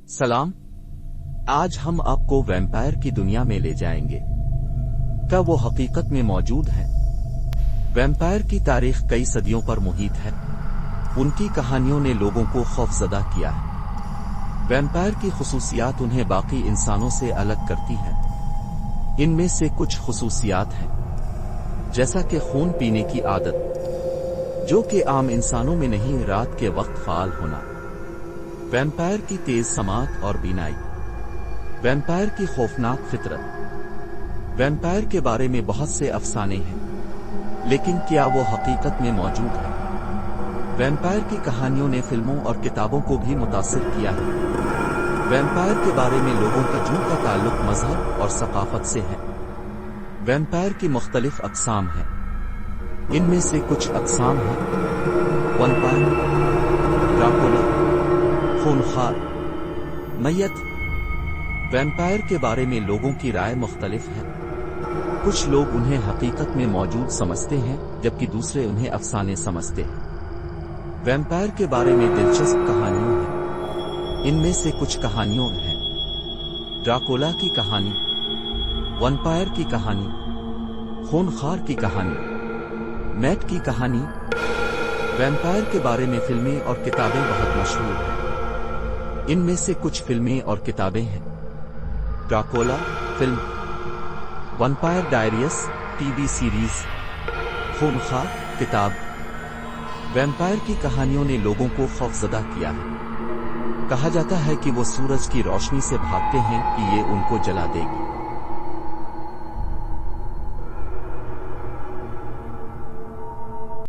सलाम। आज हम आपको वैम्पायर की दुनिया में ले जाएंगे। क्या वो हकीकत में मौजूद है? वैम्पायर की तारीख कई सदियों पर मुहित है। उनकी कहानियों ने लोगों को खौफजदा किया है। वैम्पायर की खुसूसियात उन्हें बाकी इंसानों से अलग करती है। इनमें से कुछ खुसूसियात हैं, जैसा कि खून पीने की आदत, जो कि आम इंसानों में नहीं, रात के वक्त फाल होना, वैम्पायर की तेज समात और बीनाई, वैम्पायर की खौफनाक फितरत। वैम्पायर के बारे में बहुत से अफसाने हैं, लेकिन क्या वो हकीकत में मौजूद है? वैम्पायर की कहानियों ने फिल्मों और किताबों को भी मुतासिर किया है। वैम्पायर के बारे में लोगों का का ताल्लुक मजहब और सकाफत से है। वैम्पायर की मुख्तलिफ अक़साम हैं। इनमें से कुछ अक़साम हैं: वैम्पायर, ड्रैकुला, खूनखार, मैयत। वैम्पायर के बारे में लोगों की राय मुख्तलिफ है। कुछ लोग उन्हें हकीकत में मौजूद समझते हैं, जबकि दूसरे उन्हें अफसाने समझते हैं। वैम्पायर के बारे में दिलचस्प कहानियां हैं। इनमें से कुछ कहानियों हैं: ड्रैकुला की कहानी, वैम्पायर की कहानी, खूनखार की कहानी, मैट की कहानी। वैम्पायर के बारे में फिल्में और किताबें बहुत मशहूर हैं। इनमें से कुछ फिल्में और किताबें हैं: Dracula film, Vampire Diaries TV series, खूनखार किताब। वैम्पायर की कहानियों ने लोगों को खौफजदा किया है। कहा जाता है कि वो सूरज की रोशनी से भागते हैं कि ये उनको जला देगी।